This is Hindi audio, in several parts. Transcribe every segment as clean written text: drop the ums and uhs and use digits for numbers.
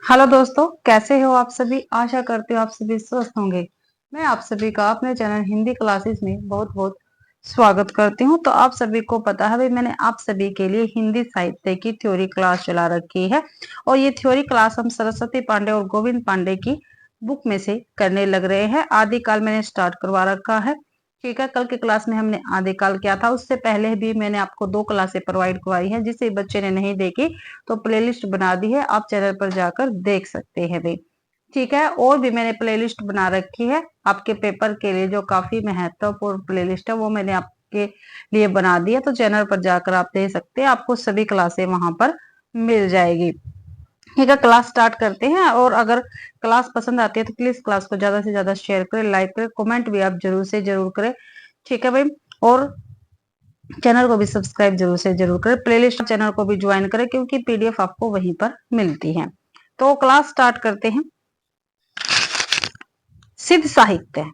हेलो दोस्तों, कैसे हो आप सभी। आशा करती हूँ आप सभी स्वस्थ होंगे। मैं आप सभी का अपने चैनल हिंदी क्लासेस में बहुत बहुत स्वागत करती हूँ। तो आप सभी को पता है भाई, मैंने आप सभी के लिए हिंदी साहित्य की थ्योरी क्लास चला रखी है और ये थ्योरी क्लास हम सरस्वती पांडे और गोविंद पांडे की बुक में से करने लग रहे हैं। आदिकाल मैंने स्टार्ट करवा रखा है। ठीक है, कल की क्लास में हमने आदिकाल किया था, उससे पहले भी मैंने आपको 2 क्लासें प्रोवाइड करवाई है। जिसे बच्चे ने नहीं देखी तो प्लेलिस्ट बना दी है, आप चैनल पर जाकर देख सकते हैं भाई। ठीक है, और भी मैंने प्लेलिस्ट बना रखी है आपके पेपर के लिए, जो काफी महत्वपूर्ण प्लेलिस्ट है वो मैंने आपके लिए बना दी है। तो चैनल पर जाकर आप देख सकते हैं, आपको सभी क्लासें वहां पर मिल जाएगी। ठीक है, क्लास स्टार्ट करते हैं। और अगर क्लास पसंद आती है तो प्लीज क्लास को ज्यादा से ज्यादा शेयर करें, लाइक करें, कमेंट भी आप जरूर से जरूर करें। ठीक है भाई, और चैनल को भी सब्सक्राइब जरूर से जरूर करें, प्लेलिस्ट चैनल को भी ज्वाइन करें क्योंकि पीडीएफ आपको वहीं पर मिलती है। तो क्लास स्टार्ट करते हैं। सिद्ध साहित्य,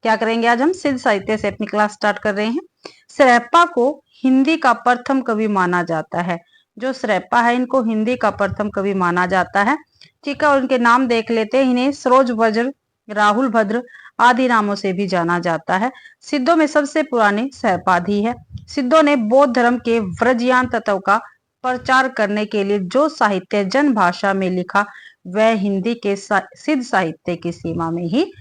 क्या करेंगे आज हम, सिद्ध साहित्य से अपनी क्लास स्टार्ट कर रहे हैं। सरेप्पा को हिंदी का प्रथम कवि माना जाता है। जो सरेप्पा है इनको हिंदी का प्रथम कवि माना जाता है। ठीक है, और इनके नाम देख लेते हैं। इन्हें सरोज वज्र, राहुल भद्र आदि नामों से भी जाना जाता है। सिद्धों में सबसे पुरानी सहपाठी है। सिद्धों ने बौद्ध धर्म के व्रजयान तत्व का प्रचार करने के लिए जो साहित्य जन भाषा में लिखा वह हिंदी के सिद्ध साहित्य की सीमा में ही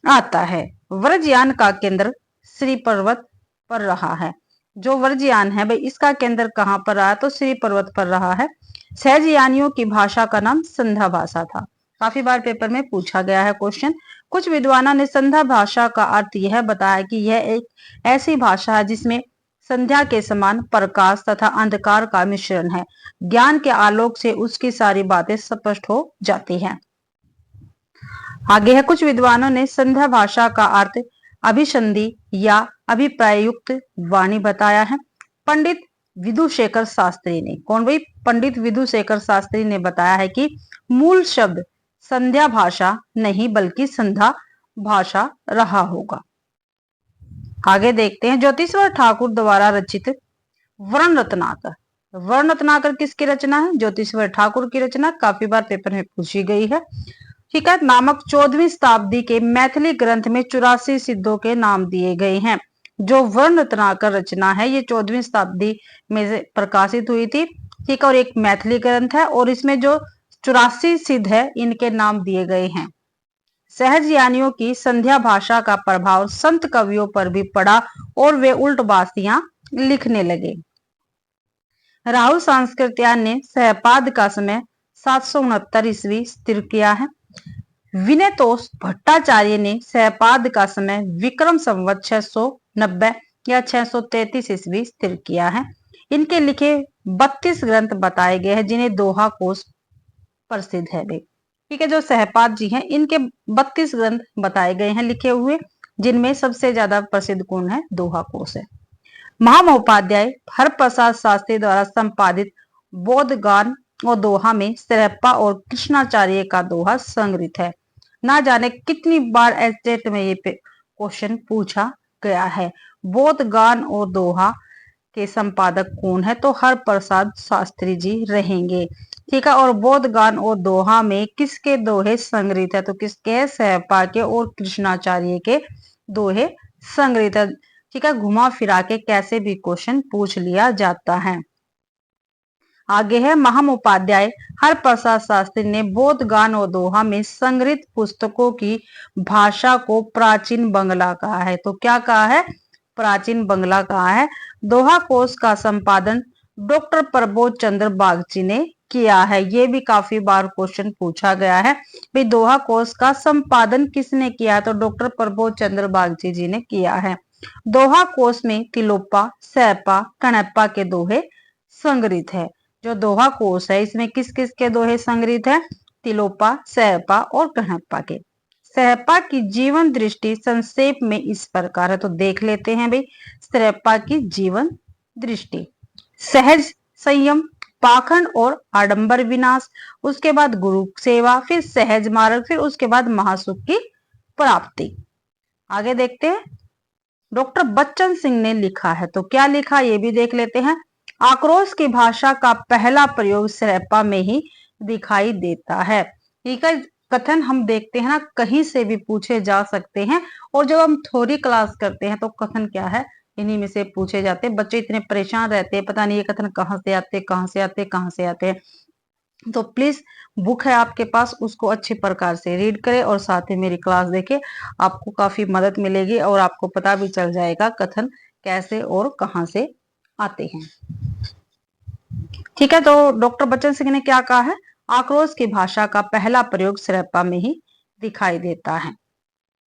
आता है। व्रजयान का केंद्र श्री पर्वत पर रहा है। जो व्रजयान है भाई, इसका केंद्र कहाँ पर रहा, तो श्री पर्वत पर रहा है। सहजयानियों की भाषा का नाम संध्या भाषा था। काफी बार पेपर में पूछा गया है क्वेश्चन। कुछ विद्वानों ने संध्या भाषा का अर्थ यह बताया कि यह एक ऐसी भाषा है जिसमें संध्या के समान प्रकाश तथा अंधकार का मिश्रण है। ज्ञान के आलोक से उसकी सारी बातें स्पष्ट हो जाती हैं। आगे है, कुछ विद्वानों ने संध्या भाषा का अर्थ अभिसंधि या अभिप्रायुक्त वाणी बताया है। पंडित विधुशेखर शास्त्री ने, कौन भाई, पंडित विधुशेखर शास्त्री ने बताया है कि मूल शब्द संध्या भाषा नहीं बल्कि संध्या भाषा रहा होगा। आगे देखते हैं, ज्योतिश्वर ठाकुर द्वारा रचित वर्ण रत्नाकर। वर्ण रत्नाकर किसकी रचना है, ज्योतिश्वर ठाकुर की रचना, काफी बार पेपर में पूछी गई है। ठीक है, नामक 14वीं शताब्दी के मैथिली ग्रंथ में 84 सिद्धों के नाम दिए गए हैं। जो वर्ण रत्नाकर रचना है ये 14वीं शताब्दी में से प्रकाशित हुई थी। ठीक है, और एक मैथिली ग्रंथ है और इसमें जो 84 सिद्ध है इनके नाम दिए गए हैं। सहजयानियों की संध्या भाषा का प्रभाव संत कवियों पर भी पड़ा और वे उल्टबासियां लिखने लगे। राहुल सांस्कृत्यायन ने सहपाद का समय 769 ईस्वी स्थिर किया है। विनयतोष भट्टाचार्य ने सहपाद का समय विक्रम संवत 690 या 633 ईस्वी स्थिर किया है। इनके लिखे 32 ग्रंथ बताए गए हैं जिन्हें दोहा कोश प्रसिद्ध है। ठीक है, जो सहपाद जी हैं इनके 32 ग्रंथ बताए गए हैं लिखे हुए, जिनमें सबसे ज्यादा प्रसिद्ध कौन है, दोहा कोश है। महामहोपाध्याय हरप्रसाद शास्त्री द्वारा संपादित बौद्ध गान और दोहा में सरेप्पा और कृष्णाचार्य का दोहा संग्रहित है। ना जाने कितनी बार एस्टेट में ये क्वेश्चन पूछा गया है। बौद्ध गान और दोहा के संपादक कौन है, तो हरप्रसाद शास्त्री जी रहेंगे। ठीक है, और बौद्ध गान और दोहा में किसके दोहे संग्रहित है, तो किसके है, सहपा के और कृष्णाचार्य के दोहे संग्रहित है। ठीक है, घुमा फिरा के कैसे भी क्वेश्चन पूछ लिया जाता है। आगे है, महामहोपाध्याय हरप्रसाद शास्त्री ने बौद्ध गान और दोहा में संग्रहित पुस्तकों की भाषा को प्राचीन बंगला कहा है। तो क्या कहा है, प्राचीन बंगला कहा है। दोहा कोश का संपादन डॉक्टर प्रबोध चंद्र बागची ने किया है। ये भी काफी बार क्वेश्चन पूछा गया है, भाई दोहा कोश का संपादन किसने किया, तो डॉक्टर प्रबोध चंद्र बागची जी ने किया है। दोहा कोश में तिलोपा, सहपा, कणप्पा के दोहे संग्रहित है। जो दोहा कोश है इसमें किस किस के दोहे संग्रहित है, तिलोपा, सहपा और कणप्पा के। सहपा की जीवन दृष्टि संक्षेप में इस प्रकार है, तो देख लेते हैं भाई। सहपा की जीवन दृष्टि, सहज संयम, पाखंड और आडंबर विनाश, उसके बाद गुरु सेवा, फिर सहज मार्ग, फिर उसके बाद महासुख की प्राप्ति। आगे देखते हैं, डॉक्टर बच्चन सिंह ने लिखा है, तो क्या लिखा ये भी देख लेते हैं। आक्रोश की भाषा का पहला प्रयोग सहपा में ही दिखाई देता है। ठीक है, कथन हम देखते हैं ना कहीं से भी पूछे जा सकते हैं, और जब हम थ्योरी क्लास करते हैं तो कथन क्या है, इन्हीं में से पूछे जाते हैं। बच्चे इतने परेशान रहते हैं, पता नहीं ये कथन कहाँ से आते, कहाँ से आते, कहाँ से आते हैं। तो प्लीज बुक है आपके पास, उसको अच्छे प्रकार से रीड करें और साथ ही मेरी क्लास देखें, आपको काफी मदद मिलेगी और आपको पता भी चल जाएगा कथन कैसे और कहाँ से आते हैं। ठीक है, तो डॉक्टर बच्चन सिंह ने क्या कहा है, आक्रोश की भाषा का पहला प्रयोग सिरप्पा में ही दिखाई देता है।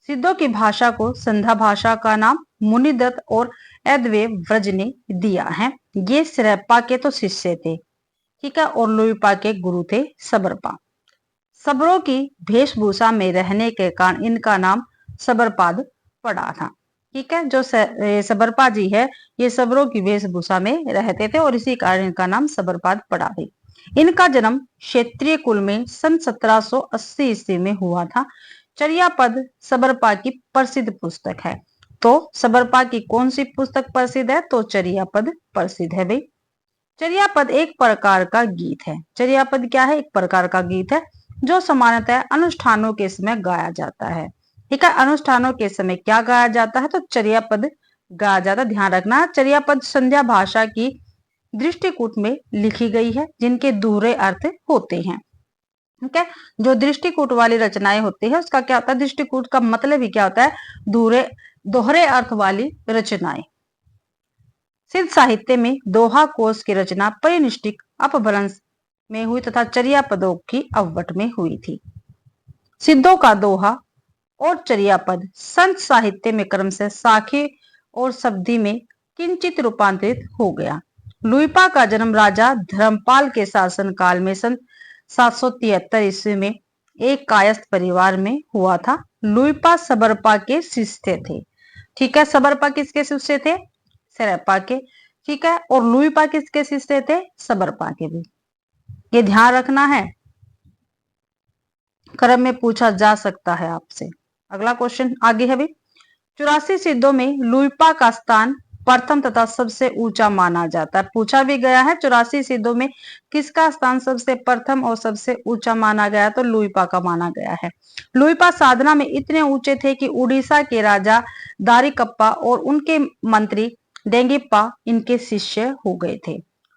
सिद्धों की भाषा को संध्या भाषा का नाम मुनिदत्त और एदवेव व्रज ने दिया है। ये सिरप्पा के तो शिष्य थे, ठीक है, और लुइपा के गुरु थे सबरपा। सबरों की वेशभूषा में रहने के कारण इनका नाम सबरपाद पड़ा था। ठीक है, जो सबरपा जी है ये सबरों की वेशभूषा में रहते थे और इसी कारण इनका नाम सबरपाद पड़ा है। इनका जन्म क्षेत्रीय कुल में सन 1780 ईस्वी में हुआ था। चर्यापद सबरपा की प्रसिद्ध पुस्तक है। तो सबरपा की कौन सी पुस्तक प्रसिद्ध है, तो चर्यापद प्रसिद्ध है भाई। चर्यापद एक प्रकार का गीत है। चर्यापद क्या है, एक प्रकार का गीत है जो सामान्यतः अनुष्ठानों के समय गाया जाता है। ठीक है, अनुष्ठानों के समय क्या गाया जाता है, तो चर्यापद गाया जाता है। ध्यान रखना, चर्यापद संध्या भाषा की दृष्टिकूट में लिखी गई है, जिनके दोहरे अर्थ होते हैं। ठीक है, जो दृष्टिकूट वाली रचनाएं होती है उसका क्या होता है, दृष्टिकूट का मतलब ही क्या होता है, दोहरे अर्थ वाली रचनाएं। सिद्ध साहित्य में दोहा कोश की रचना परिनिष्ठिक अपभ्रंश में हुई तथा चर्यापदों की अववट में हुई थी। सिद्धों का दोहा और चर्यापद संत साहित्य में क्रम से साखी और शब्दी में किंचित रूपांतरित हो गया। लुइपा का जन्म राजा धर्मपाल के शासन काल में सन 773 ईस्वी में एक कायस्थ परिवार में हुआ था। लुइपा सबरपा के शिष्य थे। ठीक है, सबरपा किसके शिष्य थे, सिरप्पा के। ठीक है, और लुइपा किसके शिष्य थे, सबरपा के भी। ये ध्यान रखना है, क्रम में पूछा जा सकता है आपसे। अगला क्वेश्चन आगे है भी। 84 सिद्धों में लुइपा का स्थान प्रथम तथा सबसे ऊंचा माना जाता है। पूछा भी गया है 84 सिद्धों में किसका स्थान सबसे प्रथम और सबसे ऊंचा माना गया, तो लुइपा का माना गया है। लुइपा साधना में इतने ऊंचे थे कि उड़ीसा के राजा दारिकप्पा और उनके मंत्री डेंगिप्पा इनके शिष्य हो गए थे।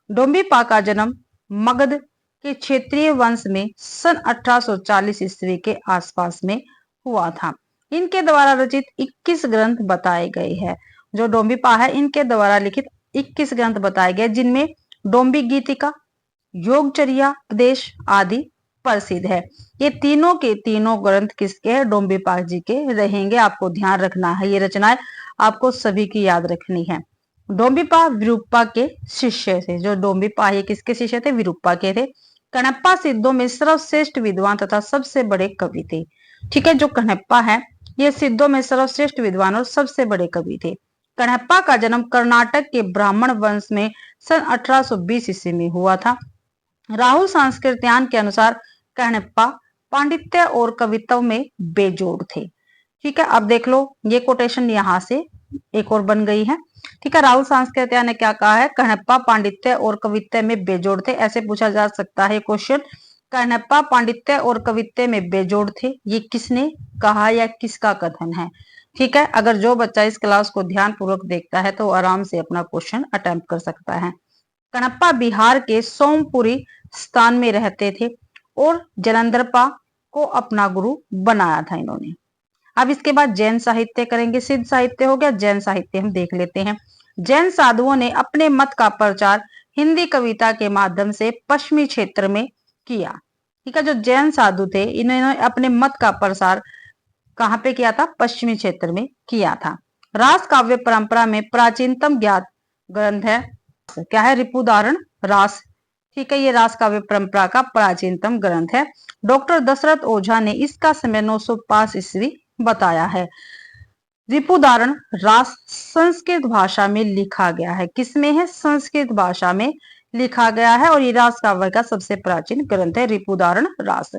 डोम्बिपा का जन्म मगध के क्षेत्रीय वंश में सन 1840 ईस्वी के आसपास में हुआ था। इनके द्वारा रचित 21 ग्रंथ बताए गए हैं। जो डोम्बिपा है इनके द्वारा लिखित 21 ग्रंथ बताए गए, जिनमें डोम्बी गीतिका, योगचर्या, उपदेश आदि प्रसिद्ध है। ये तीनों के तीनों ग्रंथ किसके हैं, डोम्बिपा जी के रहेंगे। आपको ध्यान रखना है, ये रचनाएं आपको सभी की याद रखनी है। डोम्बिपा विरूपा के शिष्य थे। जो डोम्बिपा ये किसके शिष्य थे, विरूपा के थे। कणप्पा सिद्धों में सर्वश्रेष्ठ विद्वान तथा सबसे बड़े कवि थे। ठीक है, जो कणप्पा है ये सिद्धों में सर्वश्रेष्ठ विद्वान और सबसे बड़े कवि थे। कणप्पा का जन्म कर्नाटक के ब्राह्मण वंश में सन 1820 ईस्वी में हुआ था। राहुल सांस्कृत्यान के अनुसार कणप्पा पांडित्य और कवित्व में बेजोड़ थे। ठीक है, अब देख लो ये कोटेशन यहाँ से एक और बन गई है। ठीक है, राहुल सांस्कृत्यान ने क्या कहा है, कणप्पा पांडित्य और कवित्व में बेजोड़ थे। ऐसे पूछा जा सकता है क्वेश्चन, कणप्पा पांडित्य और कवित्व में बेजोड़ थे, ये किसने कहा या किसका कथन है। ठीक है, अगर जो बच्चा इस क्लास को ध्यान पूर्वक देखता है तो आराम से अपना क्वेश्चन अटेम्प्ट कर सकता है। कणप्पा बिहार के सोमपुरी स्थान में रहते थे और जलंधरपा को अपना गुरु बनाया था इन्होंने। अब इसके बाद जैन साहित्य करेंगे। सिद्ध साहित्य हो गया, जैन साहित्य हम देख लेते हैं। जैन साधुओं ने अपने मत का प्रचार हिंदी कविता के माध्यम से पश्चिमी क्षेत्र में किया। ठीक है, जो जैन साधु थे इन्होंने अपने मत का प्रसार कहाँ पे किया था, पश्चिमी क्षेत्र में किया था। रास काव्य परंपरा में प्राचीनतम ज्ञात ग्रंथ है, क्या है, रिपुदारण रास। ठीक है, ये रास काव्य परंपरा का प्राचीनतम ग्रंथ है। डॉक्टर दशरथ ओझा ने इसका समय 905 ईस्वी बताया है। रिपुदारण रास संस्कृत भाषा में लिखा गया है। किसमें है, संस्कृत भाषा में लिखा गया है और ये रास काव्य का सबसे प्राचीन ग्रंथ है रिपुदारण रास,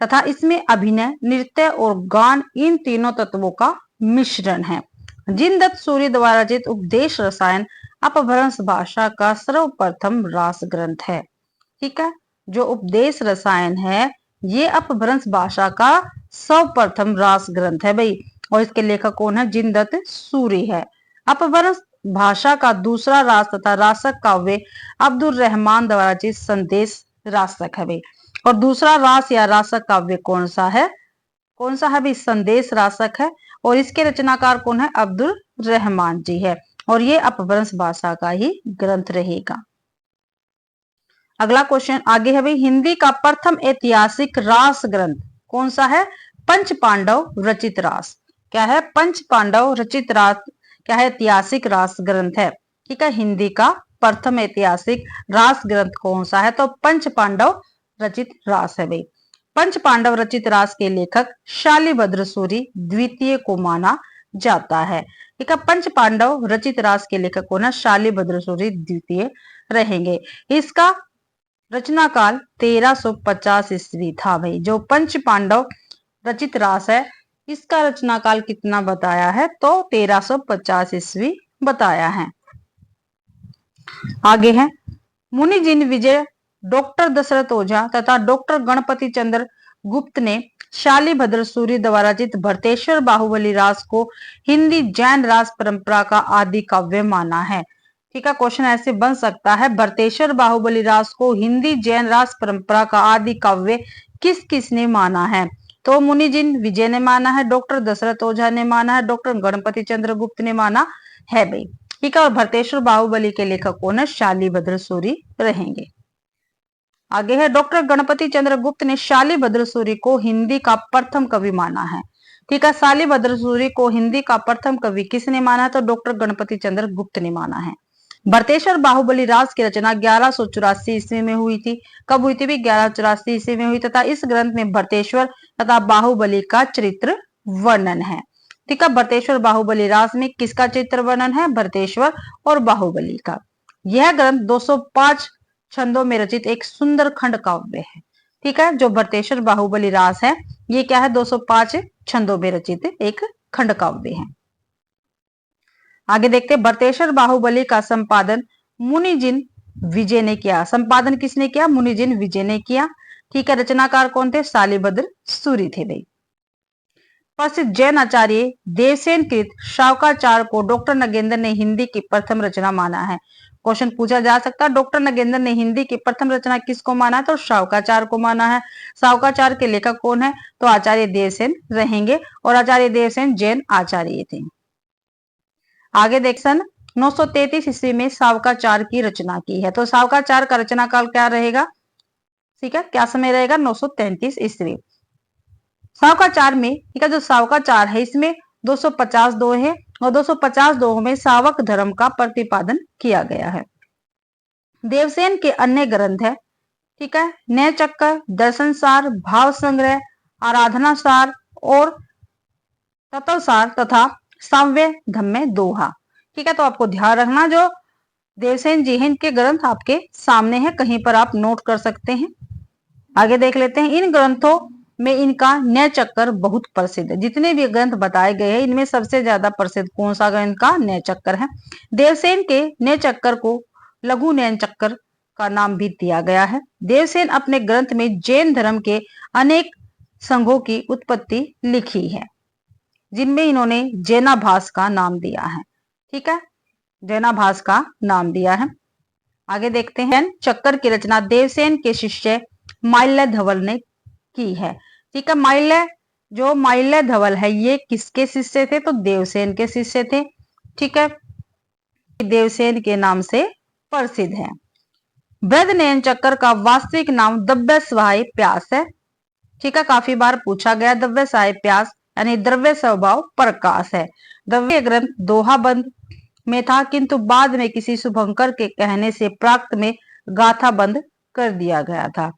तथा इसमें अभिनय, नृत्य और गान इन तीनों तत्वों का मिश्रण है। जिनदत्त सूर्य द्वारा रचित उपदेश रसायन अपभ्रंश भाषा का सर्वप्रथम रास ग्रंथ है। ठीक है, जो उपदेश रसायन है ये अपभ्रंश भाषा का सर्वप्रथम रास ग्रंथ है भाई, और इसके लेखक कौन है? जिनदत्त सूरी है। अपभ्रंश भाषा का दूसरा रास तथा रासक काव्य अब्दुल रहमान द्वारा रचित संदेश रासक है भाई। और दूसरा रास या रासक काव्य कौन सा है? कौन सा है भाई? संदेश रासक है, और इसके रचनाकार कौन है? अब्दुल रहमान जी है, और ये अपभ्रंश भाषा का ही ग्रंथ रहेगा। अगला क्वेश्चन आगे है भाई, हिंदी का प्रथम ऐतिहासिक रास ग्रंथ कौन सा है? पंच पांडव रचित रास। क्या है? पंच पांडव रचित रास क्या है? ऐतिहासिक रास ग्रंथ है। ठीक है, हिंदी का प्रथम ऐतिहासिक रास ग्रंथ कौन सा है? तो पंच पांडव रचित रास है भाई। पंच पांडव रचित रास के लेखक शालिभद्र सूरी द्वितीय को माना जाता है। ठीक है, पंच पांडव रचित रास के लेखक कौन है? शालिभद्र सूरी द्वितीय रहेंगे। इसका रचना काल 1350 ईस्वी था भाई। जो पंच पांडव रचित रास है इसका रचना काल कितना बताया है? तो 1350 ईस्वी बताया है। आगे है, मुनि जिन विजय डॉक्टर दशरथ ओझा तथा डॉक्टर गणपति चंद्र गुप्त ने शालिभद्र सूरी द्वारा रचित भरतेश्वर बाहुबली रास को हिंदी जैन रास परंपरा का आदि काव्य माना है। ठीक है, क्वेश्चन ऐसे बन सकता है, भरतेश्वर बाहुबली रास को हिंदी जैन रास परंपरा का आदि काव्य किस किसने माना है? तो मुनि जिन विजय ने माना है, डॉक्टर दशरथ ओझा ने माना है, डॉक्टर गणपति चंद्र गुप्त ने माना है भाई। ठीक है, और भरतेश्वर बाहुबली के लेखक कौन है? शालिभद्र सूरी रहेंगे। आगे है, डॉक्टर गणपति चंद्र गुप्त ने शालिभद्र सूरी को हिंदी का प्रथम कवि माना है। ठीक है, शालिभद्र सूरी को हिंदी का प्रथम कवि किसने माना है? तो डॉक्टर गणपति चंद्र गुप्त ने माना है। भरतेश्वर बाहुबली रास की रचना 1184 ईस्वी में हुई थी। कब हुई थी भी? 1184 ईस्वी में हुई, तथा इस ग्रंथ में भरतेश्वर तथा बाहुबली का चरित्र वर्णन है। ठीक है, भरतेश्वर बाहुबली रास में किसका चित्र वर्णन है? भरतेश्वर और बाहुबली का। यह ग्रंथ 205 छंदों में रचित एक सुंदर खंड काव्य है। ठीक है, जो भरतेश्वर बाहुबली रास है ये क्या है? 205 छंदों में रचित एक खंड काव्य है। आगे देखते हैं, भरतेश्वर बाहुबली का संपादन मुनिजिन विजय ने किया। संपादन किसने किया? मुनिजिन विजय ने किया। ठीक है, रचनाकार कौन थे? शालिभद्र सूरी थे भाई। प्रसिद्ध जैन आचार्य देवसेन कृत शावकाचार्य को डॉक्टर नगेंद्र ने हिंदी की प्रथम रचना माना है। क्वेश्चन पूछा जा सकता है, डॉक्टर नगेंद्र ने हिंदी की प्रथम रचना किसको माना है? तो शावकाचार्य को माना है। शावकाचार्य के लेखक कौन है? तो आचार्य देवसेन रहेंगे, और आचार्य देवसेन जैन आचार्य थे। आगे देख, सन 933 ईस्वी में शावकाचार्य की रचना की है। तो शावकाचार्य का रचना काल क्या रहेगा? ठीक है, क्या समय रहेगा? 933 ईस्वी। शावकाचार्य में, ठीक है, जो शावकाचार्य है इसमें 250 दोहे हैं, और 250 दोहों में शावक धर्म का प्रतिपादन किया गया है। देवसेन के अन्य ग्रंथ है, ठीक है, न्याय चक्कर, दर्शन सार, भाव संग्रह, आराधना सार और तत्व सार तथा साम्य धम्य दोहा। ठीक है, तो आपको ध्यान रखना जो देवसेन जी हैं इनके ग्रंथ आपके सामने है, कहीं पर आप नोट कर सकते हैं। आगे देख लेते हैं, इन ग्रंथों में इनका न्याय चक्कर बहुत प्रसिद्ध है। जितने भी ग्रंथ बताए गए हैं इनमें सबसे ज्यादा प्रसिद्ध कौन सा ग्रंथ का? न्याय चक्कर है। देवसेन के न्याय चक्कर को लघु न्याय चक्कर का नाम भी दिया गया है। देवसेन अपने ग्रंथ में जैन धर्म के अनेक संघों की उत्पत्ति लिखी है, जिनमें इन्होंने जैनाभास का नाम दिया है। ठीक है, जैनाभास का नाम दिया है। आगे देखते हैं, चक्कर की रचना देवसेन के शिष्य माल्य धवल ने की है। ठीक है, माल्य धवल है ये किसके शिष्य थे? तो देवसेन के शिष्य थे। ठीक है, देवसेन के नाम से प्रसिद्ध है। बृहदनयन चक्कर का वास्तविक नाम दव्य सहाय प्यास है। ठीक है, काफी बार पूछा गया। दव्य सहाय प्यास यानी द्रव्य स्वभाव प्रकाश है। दव्य ग्रंथ दोहा बंद में था, किंतु बाद में किसी शुभंकर के कहने से प्राक्त में गाथा बंद कर दिया गया था।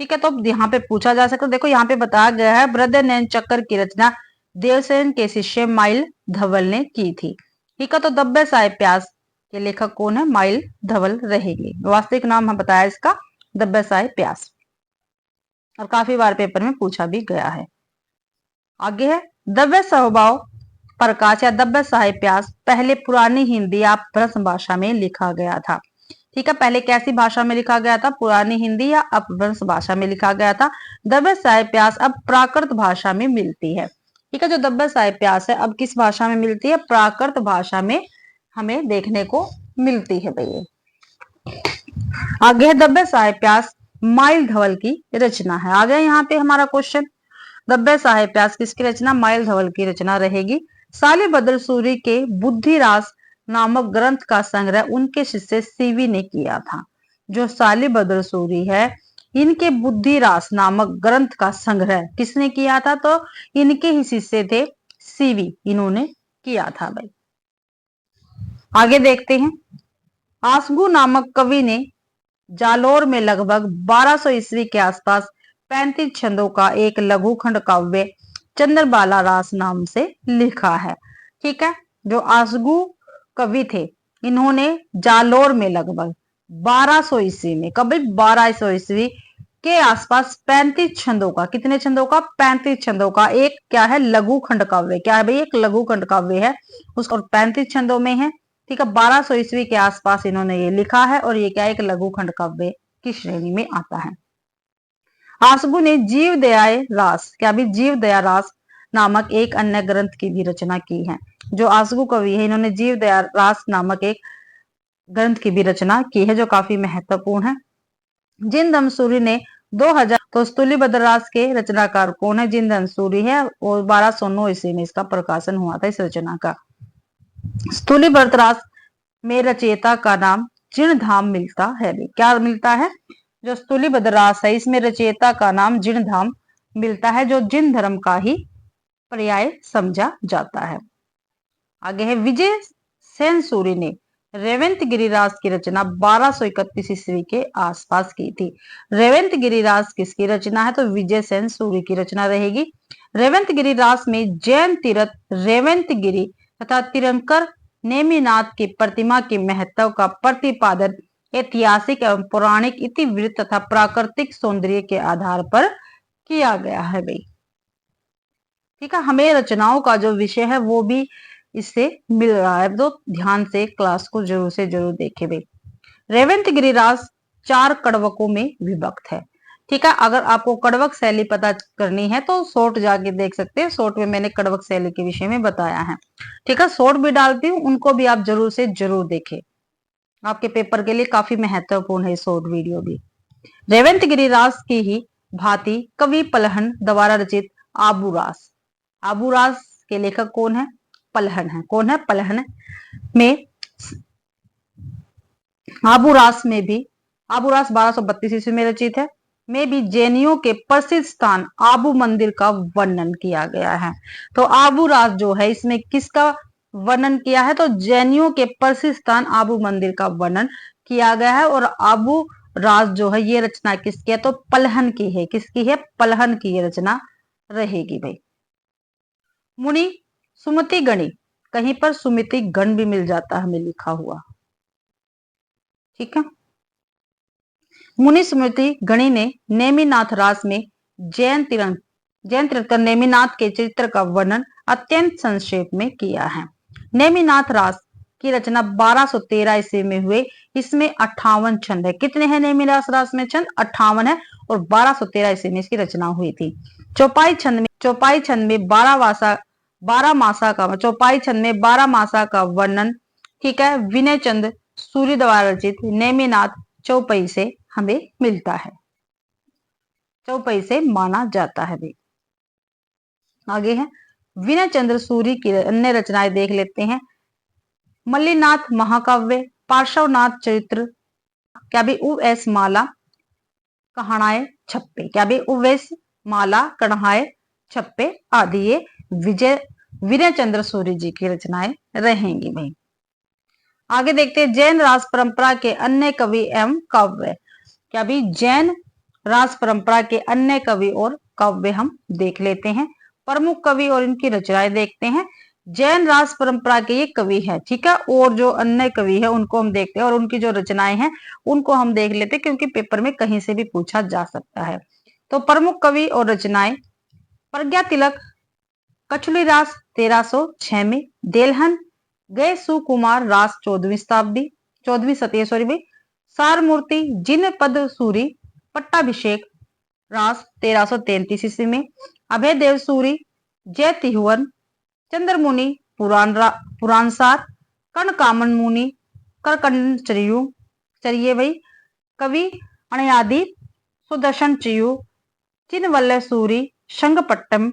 ठीक है, तो यहाँ पे पूछा जा सकता है, देखो यहाँ पे बताया गया है बृहदनयन चक्कर की रचना देवसेन के शिष्य माइल धवल ने की थी। ठीक है, तो दव्य सहाय प्यास के लेखक कौन है? माइल धवल रहेंगे। वास्तविक नाम हम बताया इसका दव्य सहाय प्यास, और काफी बार पेपर में पूछा भी गया है। आगे है, दव्य स्वभाव प्रकाश या दव्य सहाय प्यास पहले पुरानी हिंदी या भ्रष्ट भाषा में लिखा गया था। ठीक है, पहले कैसी भाषा में लिखा गया था, पुरानी हिंदी या अपभ्रंश भाषा में लिखा गया था। दव्य साय प्यास अब प्राकृत भाषा में मिलती है। ठीक है, जो दव्य साय प्यास है अब किस भाषा में मिलती है, प्राकृत भाषा में हमें देखने को मिलती है भैया। आगे है दव्य साय प्यास माइल धवल की रचना है। आगे यहाँ पे हमारा क्वेश्चन, दव्य साय प्यास किसकी रचना, माइल धवल की रचना रहेगी। सालिभद्र सूरी के बुद्धिरास नामक ग्रंथ का संग्रह उनके शिष्य सीवी ने किया था। जो सालिभद्र सूरी है इनके बुद्धिरास नामक ग्रंथ का संग्रह किसने किया था, तो इनके ही शिष्य थे सीवी, इन्होंने किया था भाई। आगे देखते हैं, आसगु नामक कवि ने जालोर में लगभग 1200 ईस्वी के आसपास 35 छंदों का एक लघुखंड काव्य चंद्रबाला रास नाम से लिखा है। ठीक है, जो आसगु कवि थे इन्होंने जालोर में लगभग 1200 ईस्वी में, कभी 1200 ईस्वी के आसपास 35 छंदों का, कितने छंदों का, 35 छंदों का एक क्या है, लघुखंड काव्य। क्या है भाई, एक लघुखंड काव्य है, उसको 35 छंदों में है। ठीक है, 1200 ईस्वी के आसपास इन्होंने ये लिखा है और ये क्या है, एक लघुखंड काव्य की श्रेणी में आता है। आसगु ने जीव दयाए रास, क्या भी जीव दया रास नामक एक अन्य ग्रंथ की भी रचना की है। जो आसगु कवि है इन्होंने जीव दया रास नामक एक ग्रंथ की भी रचना की है जो काफी महत्वपूर्ण है। जिन धमसूरी ने 2000, तो स्तुलिभद्र रास के रचनाकार कौन है, जिन धमसूरी है, और 1209 ईस्वी में इसका प्रकाशन हुआ था इस रचना का। स्तुलिभद्र रास में रचयिता का नाम जिणधाम मिलता है। क्या मिलता है, जो स्तुलिभद्र रास है इसमें रचयिता का नाम जिणधाम मिलता है, जो जिन धर्म का ही पर्याय समझा जाता है। आगे है, विजय सेन सूरी ने रेवंत गिरिराज की रचना 1231 ईस्वी के आसपास की थी। रेवंत गिरिराज किसकी रचना है, तो विजय सेन सूरी की रचना रहेगी। रेवंत गिरिराज में जैन तीर्थ रेवंत गिरी तथा तिरंकर नेमिनाथ की प्रतिमा के महत्व का प्रतिपादन ऐतिहासिक एवं पौराणिक इतिवृत्त तथा प्राकृतिक सौंदर्य के आधार पर किया गया है भाई। ठीक है, हमें रचनाओं का जो विषय है वो भी इससे मिल रहा है, तो ध्यान से क्लास को जरूर से जरूर देखे भाई। रेवंत गिरिराज 4 कड़वकों में विभक्त है। ठीक है, अगर आपको कड़वक शैली पता करनी है तो शॉर्ट जाके देख सकते हैं, शॉर्ट में मैंने कड़वक शैली के विषय में बताया है। ठीक है, शॉर्ट भी डालती हूँ, उनको भी आप जरूर से जरूर देखें, आपके पेपर के लिए काफी महत्वपूर्ण है शॉर्ट वीडियो भी। रेवंत गिरिराज की ही भांति कवि पलहन द्वारा रचित आबूरास, आबूरास के लेखक कौन है, पलहन है। कौन है, पलहन में। आबूरास में भी, आबूरास 1232 ईस्वी में रचित है, में भी जैनियों के प्रसिद्ध स्थान आबू मंदिर का वर्णन किया गया है। तो आबूरास जो है इसमें किसका वर्णन किया है, तो जैनियों के प्रसिद्ध स्थान आबू मंदिर का वर्णन किया गया है। और आबू राज जो है ये रचना किसकी है, तो पलहन की है। किसकी है, पलहन की ये रचना रहेगी भाई। मुनि सुमति गणी, कहीं पर सुमति गण भी मिल जाता है हमें लिखा हुआ। ठीक है, मुनि स्मृति गणी ने नेमिनाथ रास में जैन तीर्थंकर नेमिनाथ के चरित्र का वर्णन अत्यंत संक्षेप में किया है। नेमिनाथ रास की रचना 1213 ईस्वी में हुए, इसमें 58 छंद है। कितने हैं नेमिनाथ रास में छंद, 58 है, और 1213 ईस्वी में इसकी रचना हुई थी। चौपाई छंद में 12 मासा का, चौपाई छंद में 12 मासा का वर्णन, ठीक है, विनय चंद्र सूर्य द्वारा रचित नेमिनाथ चौपाई से हमें मिलता है, चौपाई से माना जाता है भी। आगे है, विनय चंद्र सूरी की अन्य रचनाएं देख लेते हैं। मल्लीनाथ महाकाव्य, पार्श्वनाथ चरित्र, क्या भी उवैस माला कहानाए छप्पे, क्या भी उवैस माला कढ़ाए छप्पे आदि ये विनय चंद्र सूरी जी की रचनाएं रहेंगी भाई। आगे देखते हैं, जैन रास परंपरा के अन्य कवि एवं काव्य, क्या भी जैन रास परंपरा के अन्य कवि और काव्य हम देख लेते हैं। प्रमुख कवि और इनकी रचनाएं देखते हैं। जैन रास परंपरा के ये कवि है, ठीक है, और जो अन्य कवि है उनको हम देखते हैं, और उनकी जो रचनाएं हैं उनको हम देख लेते हैं, क्योंकि पेपर में कहीं से भी पूछा जा सकता है। तो प्रमुख कवि और रचनाएं, प्रज्ञा तिलक कछुली रास 1306 में, देलहन गए सुकुमार रास 14वीं शताब्दी, 14वीं सदी, सॉरी भाई, सारमूर्ति जिनपद सूरी पट्टाभिषेक रास 1333 ईस्वी में। अभयदेव सूरी जय तिहुवन चंद्रमुनि पुराणसार कनकामन मुनि करकंचरियु चरिये वही कवि अणयादि सुदर्शन चियु चिन्वल्ल सूरी शंगपट्टम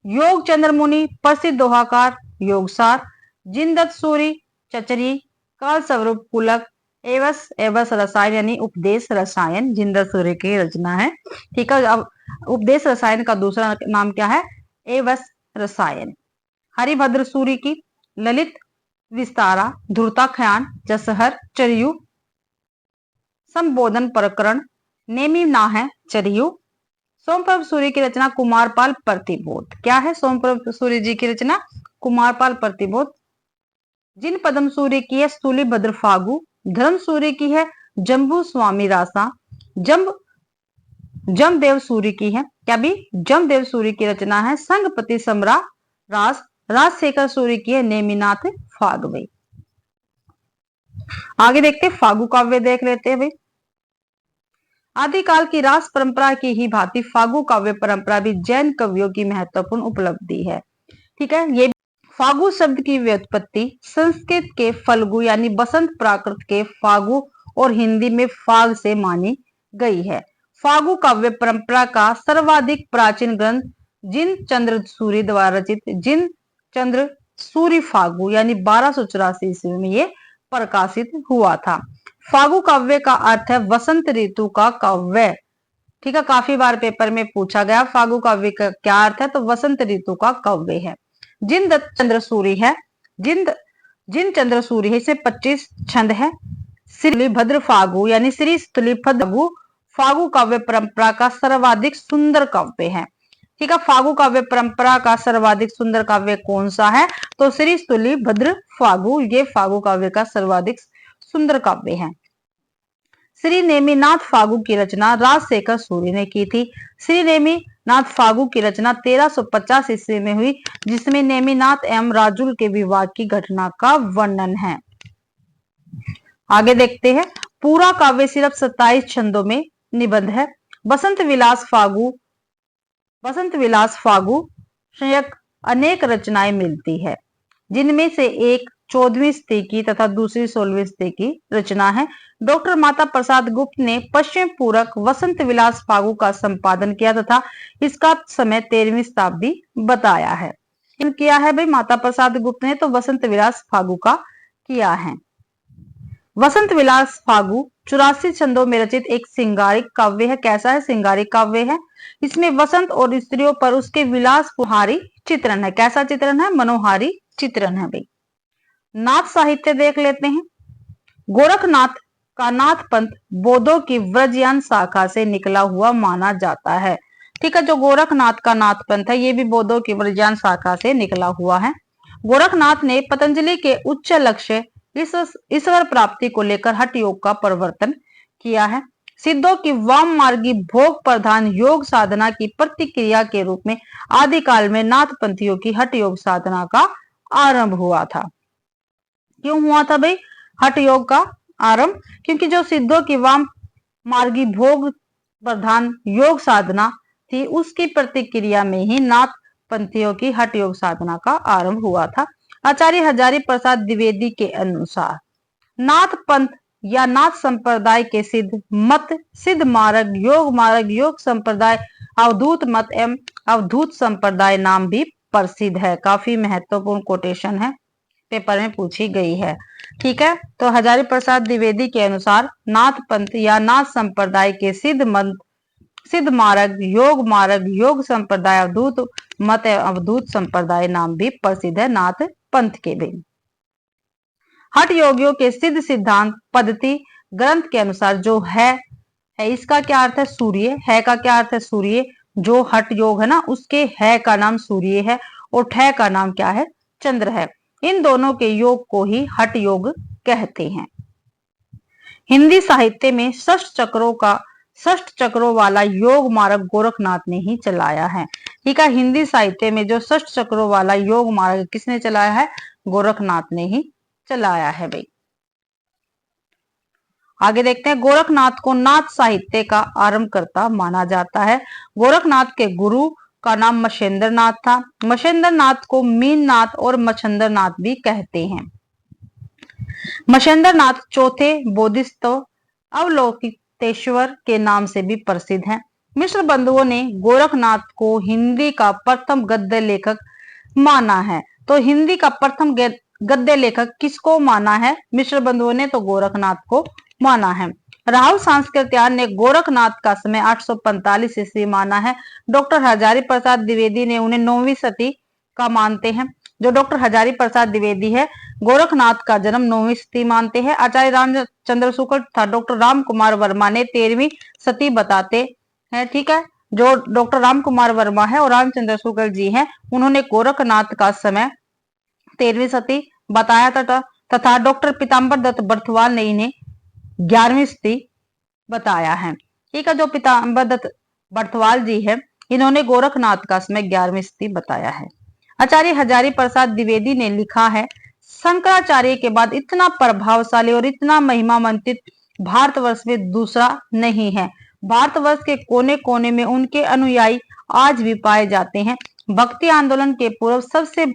योग चंद्रमुनि प्रसिद्ध दोहाकार योगसार जिनदत्त सूरी चचरी काल स्वरूप पुलक एवस एवस रसायन यानी उपदेश रसायन जिनदत्त सूरी की रचना है। ठीक है, अब उपदेश रसायन का दूसरा नाम क्या है? एवस रसायन। हरिभद्र सूरी की ललित विस्तारा धुरताख्यान जसहर चरियु संबोधन प्रकरण नेमी ना है चरियु। सोमप्रभ सूरी की रचना कुमारपाल प्रतिबोध। क्या है सोमप्रभ सूरी जी की रचना? कुमारपाल प्रतिबोध। जिन पदम सूरी की है स्थूली भद्र फागु। धर्म सूरी की है जम्बू स्वामी रासा। जमदेव सूरी की है क्या भी? जमदेव सूरी की रचना है संगपति समरा रास। राजशेखर सूरी की है नेमिनाथ फागवे। आगे देखते फागु काव्य देख लेते हैं भाई। आदिकाल की रास परंपरा की ही भांति फागु काव्य परंपरा भी जैन कवियों की महत्वपूर्ण उपलब्धि है। ठीक है, ये फागु शब्द की व्युत्पत्ति संस्कृत के फल्गु यानी बसंत प्राकृत के फागु और हिंदी में फाग से मानी गई है। फागु काव्य परंपरा का सर्वाधिक प्राचीन ग्रंथ जिन चंद्र सूरी द्वारा रचित जिन चंद्र सूरी फागु यानी 1284 ईस्वी में ये प्रकाशित हुआ था। फागु काव्य का अर्थ है वसंत ऋतु का काव्य। ठीक है, काफी बार पेपर में पूछा गया फागु काव्य का क्या अर्थ है, तो वसंत ऋतु का काव्य है। जिन चंद्र सूरी है जिन चंद्र सूरी है इसे 25 छंद है। श्री भद्र फागु यानी श्री फागु फागु काव्य परंपरा का सर्वाधिक सुंदर काव्य है। ठीक है, फागु काव्य परंपरा का सर्वाधिक सुंदर काव्य कौन सा है? तो श्री स्तुली भद्र फागु ये फागु काव्य का सर्वाधिक सुंदर काव्य है। श्री नेमिनाथ फागु की रचना राजशेखर सूरी ने की थी। श्री नेमिनाथ फागु की रचना 1350 ईस्वी में हुई, जिसमें नेमिनाथ एवं राजुल के विवाह की घटना का वर्णन है। आगे देखते हैं। पूरा काव्य सिर्फ 27 छंदों में निबद्ध है। बसंत विलास फागु संयक अनेक रचनाएं मिलती है, जिनमें से एक 14वीं सदी की तथा दूसरी 16वीं सदी की रचना है। डॉक्टर माता प्रसाद गुप्त ने पश्चिम पूरक वसंत विलास फागु का संपादन किया तथा इसका समय 13वीं शताब्दी बताया है। किया है भाई माता प्रसाद गुप्त ने, तो वसंत विलास फागु का किया है। वसंत विलास फागु 84 छंदों में रचित एक सिंगारिक काव्य है। कैसा है? सिंगारिक काव्य है। इसमें वसंत और स्त्रियों पर उसके विलास कुहारी चित्रण है। कैसा चित्रण है? मनोहारी चित्रण है भाई। नाथ साहित्य देख लेते हैं। गोरखनाथ का नाथ पंथ बौद्धों की व्रजयान शाखा से निकला हुआ माना जाता है। ठीक है, जो गोरखनाथ का नाथ पंथ है ये भी बौद्धों की व्रजयान शाखा से निकला हुआ है। गोरखनाथ ने पतंजलि के उच्च लक्ष्य ईश्वर प्राप्ति को लेकर हठ योग का प्रवर्तन किया है। सिद्धों की वाम मार्गी भोग प्रधान योग साधना की प्रतिक्रिया के रूप में आदिकाल में नाथ पंथियों की हठ योग साधना का आरंभ हुआ था। क्यों हुआ था भाई हठ योग का आरंभ? क्योंकि जो सिद्धों की वाम मार्गी भोग प्रधान योग साधना थी उसकी प्रतिक्रिया में ही नाथ पंथियों की हठ योग साधना का आरंभ हुआ था। आचार्य हजारी प्रसाद द्विवेदी के अनुसार नाथ पंथ या नाथ संप्रदाय के सिद्ध मार्ग योग संप्रदाय अवधूत मत एवं अवधूत संप्रदाय नाम भी प्रसिद्ध है। काफी महत्वपूर्ण कोटेशन है, पेपर में पूछी गई है। ठीक है, तो हजारी प्रसाद द्विवेदी के अनुसार नाथ पंथ या नाथ संप्रदाय के सिद्ध मार्ग योग संप्रदाय अवधूत मत अवधूत संप्रदाय नाम भी प्रसिद्ध है नाथ पंथ के भी। हठ योगियों के सिद्ध सिद्धांत पद्धति ग्रंथ के अनुसार जो है इसका क्या अर्थ है? सूर्य है का क्या अर्थ है? सूर्य। जो हठ योग है ना उसके है का नाम सूर्य है और ठय का नाम क्या है? चंद्र है। इन दोनों के योग को ही हठ योग कहते हैं। हिंदी साहित्य में षष्ठ चक्रों वाला योग मार्ग गोरखनाथ ने ही चलाया है। ठीक है, हिंदी साहित्य में जो षष्ठ चक्रों वाला योग मार्ग किसने चलाया है? गोरखनाथ ने ही चलाया है भाई। आगे देखते हैं, गोरखनाथ को नाथ साहित्य का आरंभकर्ता माना जाता है। गोरखनाथ के गुरु का नाम मछेंद्र नाथ था। मछेंद्र नाथ को मीननाथ और मच्छंद्र नाथ भी कहते हैं। मछेंद्र नाथ चौथे बोधिसत्व अवलोकितेश्वर के नाम से भी प्रसिद्ध हैं। मिश्र बंधुओं ने गोरखनाथ को हिंदी का प्रथम गद्य लेखक माना है। तो हिंदी का प्रथम गद्य लेखक किसको माना है? मिश्र बंधुओं ने तो गोरखनाथ को माना है। राहुल सांस्कृत्यायन ने गोरखनाथ का समय 845 ईस्वी माना है। डॉक्टर हजारी प्रसाद द्विवेदी ने उन्हें 9वीं सदी का मानते हैं। जो डॉक्टर हजारी प्रसाद द्विवेदी है, गोरखनाथ का जन्म 9वीं सदी मानते हैं। आचार्य रामचंद्र शुक्ल तथा डॉक्टर राम कुमार वर्मा ने 13वीं सदी बताते हैं। ठीक है, जो डॉक्टर राम कुमार वर्मा है और रामचंद्र शुक्ल जी हैं, उन्होंने गोरखनाथ का समय 13वीं सदी बताया तथा डॉक्टर पीताम्बर दत्त बर्थवाल ने इन्हें 11वीं सदी बताया है। ठीक है, जो पीताम्बर दत्त बर्थवाल जी है, इन्होंने गोरखनाथ का समय 11वीं सदी बताया है। आचार्य हजारी प्रसाद द्विवेदी ने लिखा है, शंकराचार्य के बाद इतना प्रभावशाली और इतना महिमा मंडित भारतवर्ष में दूसरा नहीं है। भारतवर्ष के कोने कोने में उनके अनुयायी आज भी पाए जाते हैं। भक्ति आंदोलन के पूर्व सबसे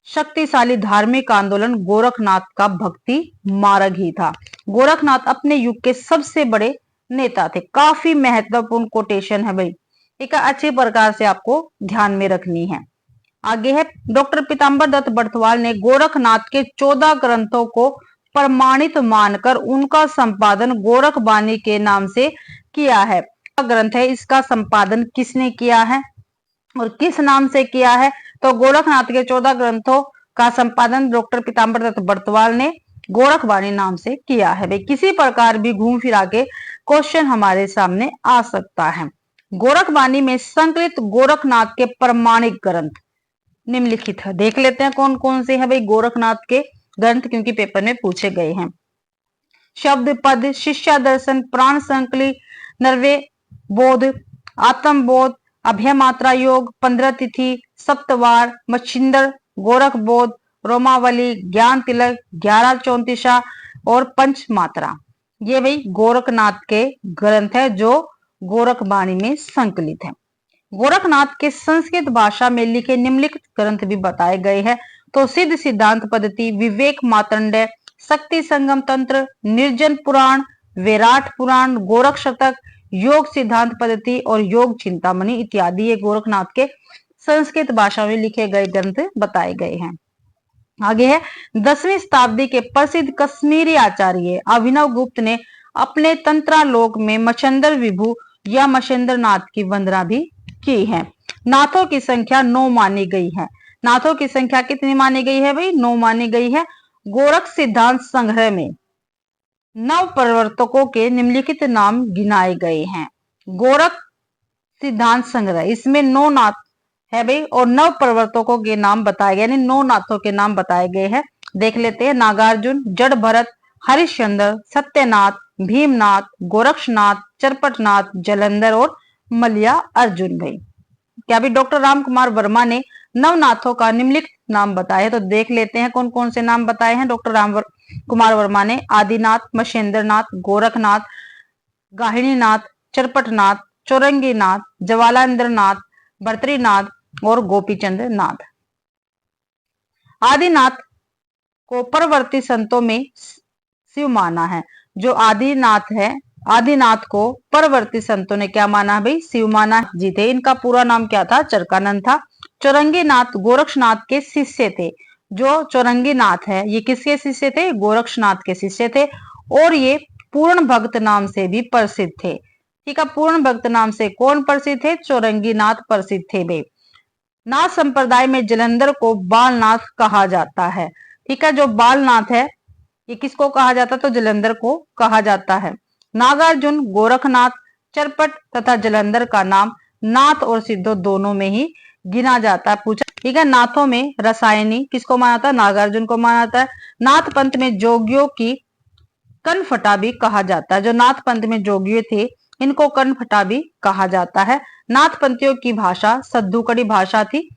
शक्तिशाली धार्मिक आंदोलन गोरखनाथ का भक्ति मार्ग ही था। गोरखनाथ अपने युग के सबसे बड़े नेता थे। काफी महत्वपूर्ण कोटेशन है भाई, एक अच्छे प्रकार से आपको ध्यान में रखनी है। आगे है, डॉक्टर पीताम्बर दत्त बर्थवाल ने गोरखनाथ के 14 ग्रंथों को प्रमाणित मानकर उनका संपादन गोरखबानी के नाम से किया है। ग्रंथ है, इसका संपादन किसने किया है और किस नाम से किया है? तो गोरखनाथ के 14 ग्रंथों का संपादन डॉक्टर पीताम्बर दत्त बर्थवाल ने गोरखबानी नाम से किया है। भाई किसी प्रकार भी घूम फिरा के क्वेश्चन हमारे सामने आ सकता है। गोरखबानी में संकलित गोरखनाथ के प्रमाणिक ग्रंथ निम्नलिखित है। देख लेते हैं कौन कौन से हैं भाई गोरखनाथ के ग्रंथ, क्योंकि पेपर में पूछे गए हैं। शब्द पद, शिष्या दर्शन, प्राण संकली, नर्वे बोध, आत्म बोध, अभय मात्रा योग, 15 तिथि, सप्तवार, मच्छिंदर, गोरख बोध, रोमावली, ज्ञान तिलक, 11 चौंतीसा और पंच मात्रा। ये भाई गोरखनाथ के ग्रंथ है जो गोरखबाणी में संकलित है। गोरखनाथ के संस्कृत भाषा में लिखे निम्नलिखित ग्रंथ भी बताए गए हैं। तो सिद्ध सिद्धांत पद्धति, विवेक मातंड, शक्ति संगम तंत्र, निर्जन पुराण, विराट पुराण, गोरख शतक, योग सिद्धांत पद्धति और योग चिंतामणि इत्यादि ये गोरखनाथ के संस्कृत भाषा में लिखे गए ग्रंथ बताए गए हैं। आगे है, 10वीं शताब्दी के प्रसिद्ध कश्मीरी आचार्य अभिनव गुप्त ने अपने तंत्रालोक में मच्छंदर विभु या मच्छेंद्र नाथ की वंदना भी की है। नाथों की संख्या 9 मानी गई है। नाथों की संख्या कितनी मानी गई है भाई? 9 मानी गई है। गोरख सिद्धांत संग्रह में नव प्रवर्तकों के निम्नलिखित नाम गिनाए गए हैं। गोरख सिद्धांत संग्रह, इसमें 9 नाथ है भाई और 9 प्रवर्तकों के नाम बताए गए, यानी 9 नाथों के नाम बताए गए हैं। देख लेते हैं, नागार्जुन, जड़ भरत, हरिश्चंद्र, सत्यनाथ, भीमनाथ, गोरक्षनाथ, चरपटनाथ, जलंधर और मलिया अर्जुन भाई। क्या भी डॉक्टर राम कुमार वर्मा ने नवनाथों का निम्नलिखित नाम बताया है। तो देख लेते हैं कौन कौन से नाम बताए हैं डॉक्टर राम कुमार वर्मा ने। आदिनाथ, मच्छेंद्रनाथ, गोरखनाथ, गाहिनीनाथ, चरपटनाथ, चौरंगीनाथ, जवालांद्रनाथ, भर्तृनाथ और गोपीचंद्र नाथ। आदिनाथ को परवर्ती संतों में शिव माना है। जो आदिनाथ है, आदिनाथ को परवर्ती संतों ने क्या माना भाई? शिव माना जी थे। इनका पूरा नाम क्या था? चरकानंद था। चौरंगीनाथ गोरक्षनाथ के शिष्य थे। जो चौरंगीनाथ है ये किसके शिष्य थे? गोरक्षनाथ के शिष्य थे और ये पूर्ण भक्त नाम से भी प्रसिद्ध थे। ठीक है, पूर्ण भक्त नाम से कौन प्रसिद्ध थे? चौरंगीनाथ प्रसिद्ध थे वे। नाथ संप्रदाय में जलंधर को बालनाथ कहा जाता है। ठीक है, जो बालनाथ है ये किसको कहा जाता है? तो जलंधर को कहा जाता है। नागार्जुन, गोरखनाथ, चरपट तथा जलंधर का नाम नाथ और सिद्धो दोनों में ही गिना जाता है। पूछा, ठीक है, नाथों में रसायनी किसको माना था? नागार्जुन को माना जाता है। नाथ पंथ में जोगियों की कनफटा भी कहा जाता है। जो नाथ पंथ में जोगी थे इनको कनफटा भी कहा जाता है। नाथ पंथियों की भाषा सद्दुकड़ी भाषा थी।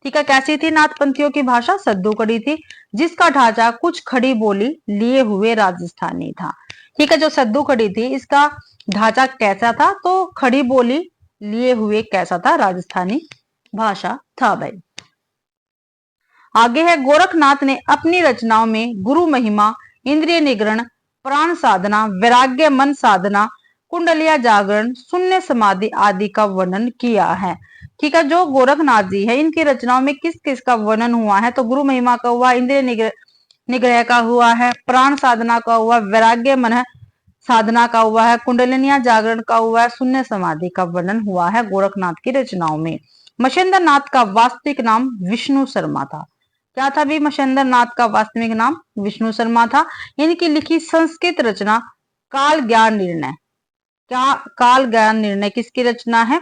ठीक है, कैसी थी नाथ पंथियों की भाषा? सद्दुकड़ी थी, जिसका ढांचा कुछ खड़ी बोली लिए हुए राजस्थानी था। ठीक है, जो सद्दू खड़ी थी इसका ढांचा कैसा था? तो खड़ी बोली लिए हुए कैसा था? राजस्थानी भाषा था भाई। आगे है, गोरखनाथ ने अपनी रचनाओं में गुरु महिमा, इंद्रिय निग्रहण, प्राण साधना, वैराग्य मन साधना, कुंडलिया जागरण, शून्य समाधि आदि का वर्णन किया है। ठीक है, जो गोरखनाथ जी है इनकी रचनाओं में किस किस का वर्णन हुआ है? तो गुरु महिमा का हुआ, इंद्रिय निग्रह का हुआ है, प्राण साधना का हुआ, वैराग्य मन साधना का हुआ है, कुंडलिनिया जागरण का हुआ है, शून्य समाधि का वर्णन हुआ है गोरखनाथ की रचनाओं में। मछेंद्र नाथ का वास्तविक नाम विष्णु शर्मा था। क्या था भी? मछेंद्र नाथ का वास्तविक नाम विष्णु शर्मा था। इनकी लिखी संस्कृत रचना काल ज्ञान निर्णय, क्या काल ज्ञान निर्णय किसकी रचना है?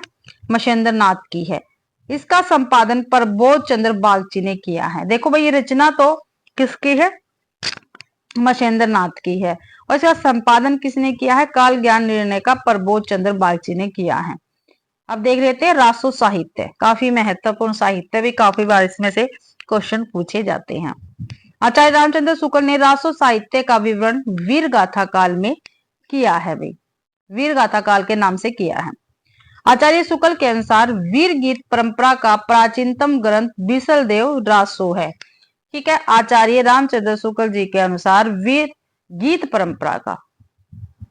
मछेंद्र नाथ की है। इसका संपादन प्रबोध चंद्र बागची ने किया है। देखो भाई, ये रचना तो किसकी है? मछेंद्र नाथ की है, और इसका संपादन किसने किया है? काल ज्ञान निर्णय का प्रबोध चंद्र बागची ने किया है। अब देख लेते हैं रासो साहित्य, काफी महत्वपूर्ण साहित्य भी, काफी बार इसमें से क्वेश्चन पूछे जाते हैं। आचार्य रामचंद्र शुक्ल ने रासो साहित्य का विवरण वीर गाथा काल में किया है भाई, वीर गाथा काल के नाम से किया है। आचार्य शुक्ल के अनुसार वीर गीत परंपरा का प्राचीनतम ग्रंथ बीसल देव रासो है। ठीक है, आचार्य रामचंद्र शुक्ल जी के अनुसार वीर गीत परंपरा का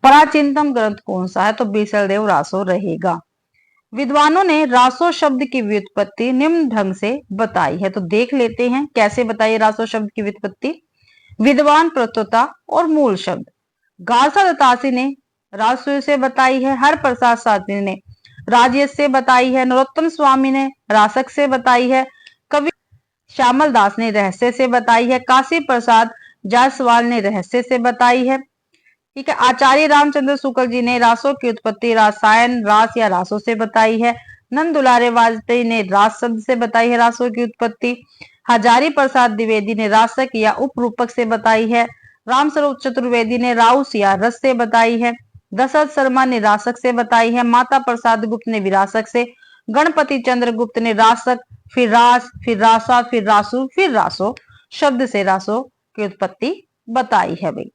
प्राचीनतम ग्रंथ कौन सा है? तो बीसल देव रासो रहेगा। विद्वानों ने रासो शब्द की व्युत्पत्ति निम्न ढंग से बताई है, तो देख लेते हैं कैसे बताइए रासो शब्द की व्युत्पत्ति। विद्वान प्रस्तुता और मूल शब्द, गारसा दत्तासी ने राजसूय से बताई है, हर प्रसाद शास्त्री ने राजयश से बताई है, नरोत्तम स्वामी ने रासक से बताई है, कवि श्यामल दास ने रहस्य से बताई है, काशी प्रसाद जायसवाल ने रहस्य से बताई है। ठीक है, आचार्य रामचंद्र शुक्ल जी ने रासों की उत्पत्ति रासायन, रास या रासों से बताई है। नंद दुलारे वाजपेयी ने रास शब्द से बताई है रासों की उत्पत्ति। हजारी प्रसाद द्विवेदी ने रासक या उपरूपक से बताई है। रामस्वरूप चतुर्वेदी ने राउस या रस से बताई है। दशरथ शर्मा ने रासक से बताई है। माता प्रसाद गुप्त ने विरासक से। गणपति चंद्र गुप्त ने रासक, फिर रास, फिर रासा, फिर रासु, फिर रासो शब्द से रासो की उत्पत्ति बताई है भाई।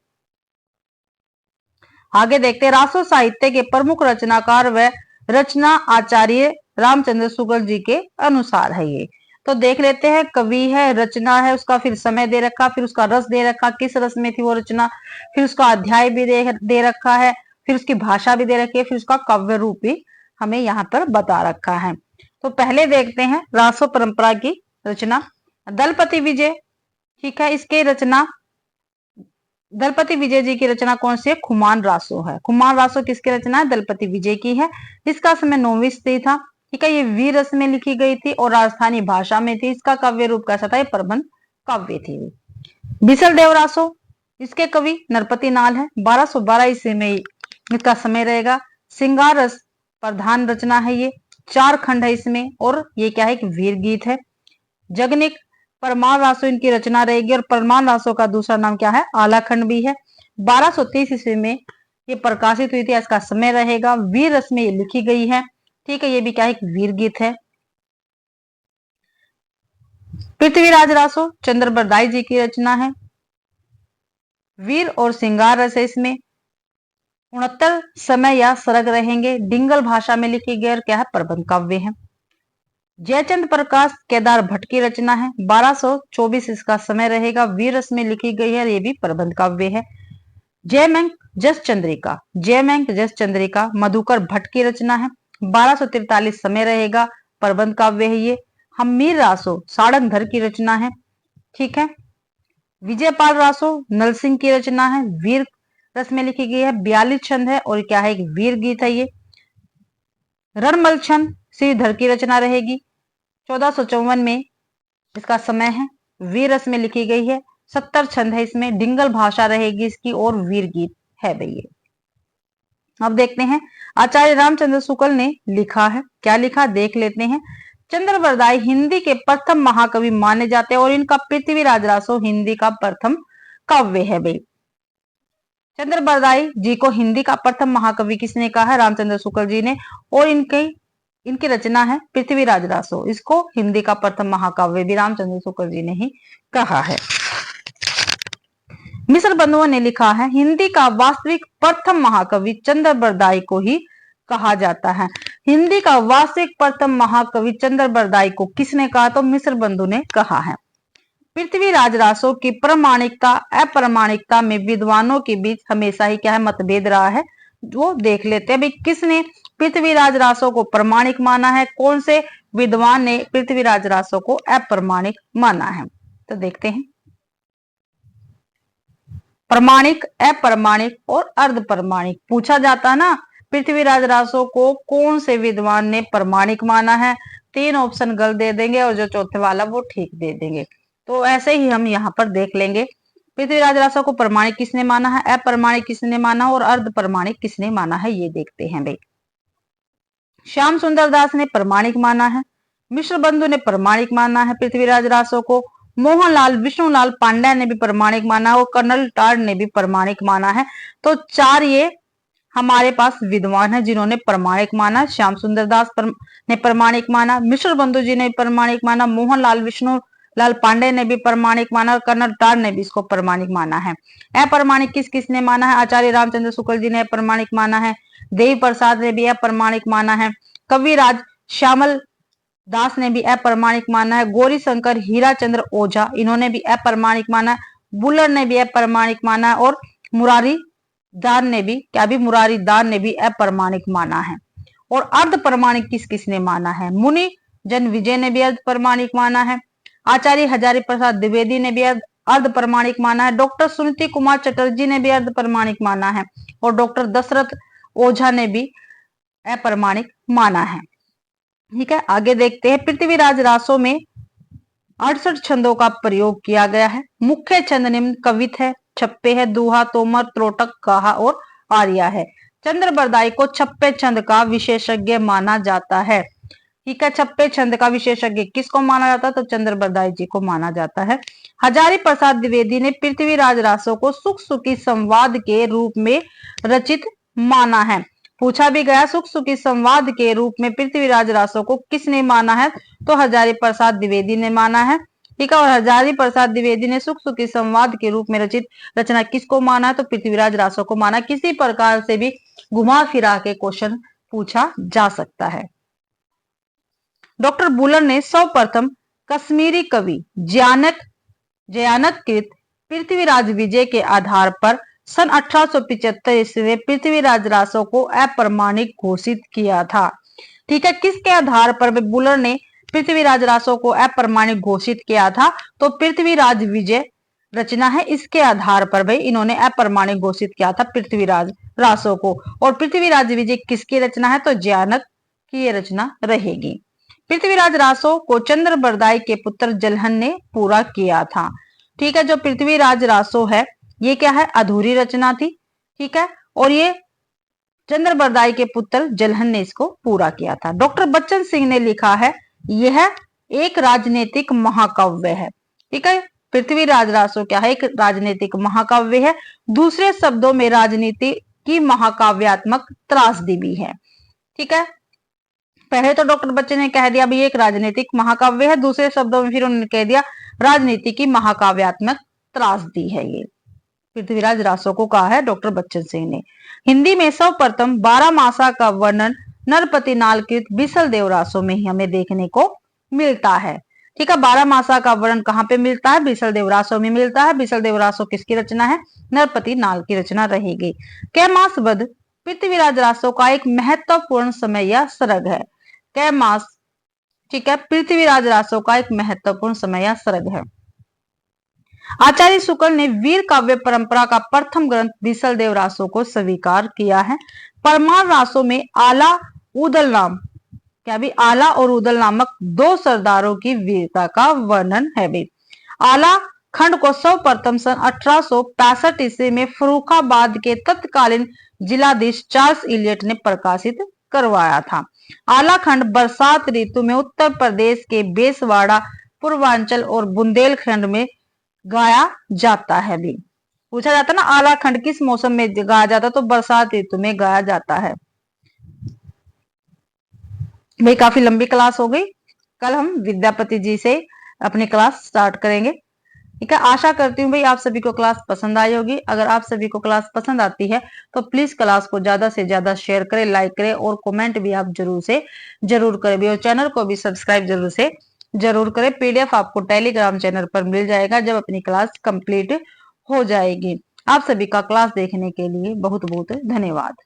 आगे देखते हैं, रासो साहित्य के प्रमुख रचनाकार व रचना आचार्य रामचंद्र शुक्ल जी के अनुसार है ये। तो देख लेते हैं, कवि है, रचना है, उसका फिर समय दे रखा, फिर उसका रस दे रखा, किस रस में थी वो रचना, फिर उसका अध्याय भी दे रखा है, फिर उसकी भाषा भी दे रखी है, फिर उसका काव्य रूप भी हमें यहाँ पर बता रखा है। तो पहले देखते हैं रासो परंपरा की रचना। दलपति विजय, ठीक है, इसके रचना दलपति विजय जी की रचना कौन सी है? खुमान रासो है। खुमान रासो किसकी रचना है? दलपति विजय की है। इसका समय 9वीं सदी था। ठीक है, ये वीर रस में लिखी गई थी और राजस्थानी भाषा में थी। इसका काव्य रूप कैसा था? ये प्रबंध काव्य थी। बिसल देव रासो, इसके कवि नरपति नाल है। 1212 ईस्वी में इसका समय रहेगा। सिंगार रस प्रधान रचना है ये, 4 खंड है इसमें, और ये क्या है? एक वीर गीत है। जगनिक परमार रासो इनकी रचना रहेगी, और परमार रासो का दूसरा नाम क्या है? आलाखंड भी है। 1230 ईस्वी में ये प्रकाशित हुई थी। इसका समय रहेगा। वीर रस में ये लिखी गई है। ठीक है, ये भी क्या है? एक वीर गीत है। पृथ्वीराज रासो चंद्र बरदाई जी की रचना है। वीर और सिंगार रस है इसमें। 69 समय या सरग रहेंगे। डिंगल भाषा में लिखी गई और क्या है? प्रबंध काव्य है। जयचंद प्रकाश केदार भट्ट की रचना है। 1224 इसका समय रहेगा। वीर रस में लिखी गई है, ये भी प्रबंध काव्य है। जयमंक जस चंद्रिका, जयमंक जस चंद्रिका मधुकर भट्ट की रचना है। 1243 समय रहेगा। प्रबंध काव्य है ये। हमीर रासो साड़ंगधर की रचना है। ठीक है, विजयपाल रासो नल सिंह की रचना है। वीर रस में लिखी गई है। 42 छंद है और क्या है? एक वीर गीत है ये। रणमल छंद श्रीधर की रचना रहेगी। 1454 में इसका समय है। वीर रस में लिखी गई है। 70 छंद है इसमें। डिंगल भाषा रहेगी इसकी और वीर गीत है भैया। अब देखते हैं आचार्य रामचंद्र शुक्ल ने लिखा है, क्या लिखा देख लेते हैं। चंद्र बरदाई हिंदी के प्रथम महाकवि माने जाते हैं और इनका पृथ्वीराज रासो हिंदी का प्रथम काव्य है भाई। चंद्र बरदाई जी को हिंदी का प्रथम महाकवि किसने कहा है? रामचंद्र शुक्ल जी ने। और इनकी रचना है पृथ्वीराज रासो। इसको हिंदी का प्रथम महाकाव्य भी रामचंद्र शुक्ल जी ने ही कहा है। मिश्र बंधुओं ने लिखा है, हिंदी का वास्तविक प्रथम महाकवि चंद्र बरदाई को ही कहा जाता है। हिंदी का वास्तविक प्रथम महाकवि चंद्र बरदाई को किसने कहा? तो मिश्र बंधु ने कहा है। पृथ्वीराज रासो की प्रामाणिकता अप्रामाणिकता में विद्वानों के बीच हमेशा ही क्या है? मतभेद रहा है। वो देख लेते हैं भाई, किसने पृथ्वीराज रासो को प्रमाणिक माना है, कौन से विद्वान ने पृथ्वीराज रासो को अप्रामाणिक माना है। तो देखते हैं, प्रमाणिक, अप्रामाणिक और अर्ध प्रमाणिक पूछा जाता है ना। पृथ्वीराज रासो को कौन से विद्वान ने प्रमाणिक माना है? 3 ऑप्शन गलत दे देंगे और जो चौथे वाला वो ठीक दे देंगे। तो ऐसे ही हम यहाँ पर देख लेंगे, पृथ्वीराज रासो को प्रमाणिक किसने माना है, अप्रमाणिक किसने माना और अर्ध प्रमाणिक किसने माना है, ये देखते हैं भाई। श्याम सुंदर दास ने प्रमाणिक माना है, मिश्र बंधु ने प्रमाणिक माना है पृथ्वीराज रासो को, मोहनलाल विष्णुलाल पांड्या ने भी प्रमाणिक माना और कर्नल टार्ड ने भी प्रमाणिक माना है। तो 4 ये हमारे पास विद्वान है जिन्होंने प्रमाणिक माना। श्याम सुंदर दास ने प्रमाणिक माना, मिश्र बंधु जी ने प्रमाणिक माना, मोहनलाल विष्णुलाल पांडे ने भी प्रमाणिक माना और कर्नल टार्ड ने भी इसको प्रमाणिक माना है। अप्रमाणिक किसने माना है? आचार्य रामचंद्र शुक्ल जी ने प्रमाणिक माना है, देवी प्रसाद ने भी अप्रमाणिक माना है, कविराज श्यामल दास ने भी अप्रमाणिक माना है, गौरी शंकर हीरा चंद्र ओझा इन्होंने भी अप्रमाणिक माना है, बुलर ने भी अप्रमाणिक माना है और मुरारी दान ने भी अप्रमाणिक माना है। और अर्ध प्रमाणिक किसने माना है? मुनि जन विजय ने भी अर्ध प्रमाणिक माना है, आचार्य हजारी प्रसाद द्विवेदी ने भी अर्ध प्रमाणिक माना है, डॉक्टर सुनीति कुमार चटर्जी ने भी अर्ध प्रमाणिक माना है और डॉक्टर दशरथ ओझा ने भी अप्रमाणिक माना है। ठीक है, आगे देखते हैं। पृथ्वीराज रासो में 68 छंदों का प्रयोग किया गया है। मुख्य छंद निम्न कवित है, छप्पे है, दोहा, तोमर, त्रोटक, गाहा और आर्या है। चंद्र बरदाई को छप्पे छंद का विशेषज्ञ माना जाता है। ठीक है, छप्पे छंद का विशेषज्ञ किसको माना जाता है? तो चंद्र बरदाई जी को माना जाता है। हजारी प्रसाद द्विवेदी ने पृथ्वीराज रासो को सुख सुखी संवाद के रूप में रचित माना है। पूछा भी गया, सुख सुखी संवाद के रूप में पृथ्वीराज रासो को किसने माना है? तो हजारी प्रसाद द्विवेदी ने माना है। ठीक है, और हजारी प्रसाद द्विवेदी ने सुख सुखी संवाद के रूप में रचित रचना किसको माना है? तो पृथ्वीराज रासो को माना। किसी प्रकार से भी घुमा फिरा के क्वेश्चन पूछा जा सकता है। डॉक्टर बुलर ने सर्वप्रथम कश्मीरी कवि जयानक कृत पृथ्वीराज विजय के आधार पर सन 1875 ईस्वी में पृथ्वीराज रासो को अप्रमाणिक घोषित किया था। ठीक है, किसके आधार पर बुलर ने पृथ्वीराज रासो को अप्रमाणिक घोषित किया था? तो पृथ्वीराज विजय रचना है, इसके आधार पर भाई इन्होंने अप्रमाणिक घोषित किया था पृथ्वीराज रासो को। और पृथ्वीराज विजय किसकी रचना है? तो जयानक की ये रचना रहेगी। पृथ्वीराज रासो को चंद्र बरदाई के पुत्र जलहन ने पूरा किया था। ठीक है, जो पृथ्वीराज रासो है ये क्या है? अधूरी रचना थी। ठीक है, और ये चंद्र बरदाई के पुत्र जलहन ने इसको पूरा किया था। डॉक्टर बच्चन सिंह ने लिखा है, यह एक राजनीतिक महाकाव्य है। ठीक है, पृथ्वीराज रासो क्या है? एक राजनीतिक महाकाव्य है। दूसरे शब्दों में राजनीति की महाकाव्यात्मक त्रासदी भी है। ठीक है, पहले तो डॉक्टर बच्चन ने कह दिया भाई एक राजनीतिक महाकाव्य है, दूसरे शब्दों में फिर उन्होंने कह दिया राजनीति की महाकाव्यात्मक त्रासदी है। ये पृथ्वीराज रासो को कहा है डॉक्टर बच्चन सिंह ने। हिंदी में सर्वप्रथम 12 मासा का वर्णन नरपति नालकृत बिसल देव रासो में ही हमें देखने को मिलता है। ठीक है, 12 मासा का वर्णन कहाँ पे मिलता है? बिसल देव रासो में मिलता है। बिसल देव रासो किसकी रचना है? नरपति नाल की रचना रहेगी। कैमास वध पृथ्वीराज रासो का एक महत्वपूर्ण समय या सरग है। कैमास, ठीक है, पृथ्वीराज रासो का एक महत्वपूर्ण समय या सरग है। आचार्य शुक्ल ने वीर काव्य परंपरा का प्रथम ग्रंथ बिसल देव रासो को स्वीकार किया है। परमार रासो में आला उदल नाम क्या भी आला और उदल नामक 2 सरदारों की वीरता का वर्णन है भी। आला खंड को सर्वप्रथम सन 1865 ईस्वी में फर्रुखाबाद के तत्कालीन जिलाधीश चार्ल्स इलियट ने प्रकाशित करवाया था। आला खंड बरसात ऋतु में उत्तर प्रदेश के बेसवाड़ा, पूर्वांचल और बुंदेलखंड में गाया जाता है भी। पूछा जाता है ना आला खंड किस मौसम में गाया जाता है? तो बरसात ऋतु में गाया जाता है। भाई काफी लंबी क्लास हो गई, कल हम विद्यापति जी से अपनी क्लास स्टार्ट करेंगे। ठीक है, आशा करती हूँ भाई आप सभी को क्लास पसंद आई होगी। अगर आप सभी को क्लास पसंद आती है तो प्लीज क्लास को ज्यादा से ज्यादा शेयर करें, लाइक करें और कमेंट भी आप जरूर से जरूर करें भी, और चैनल को भी सब्सक्राइब जरूर से जरूर करें। पीडीएफ आपको टेलीग्राम चैनल पर मिल जाएगा जब अपनी क्लास कंप्लीट हो जाएगी। आप सभी का क्लास देखने के लिए बहुत बहुत धन्यवाद।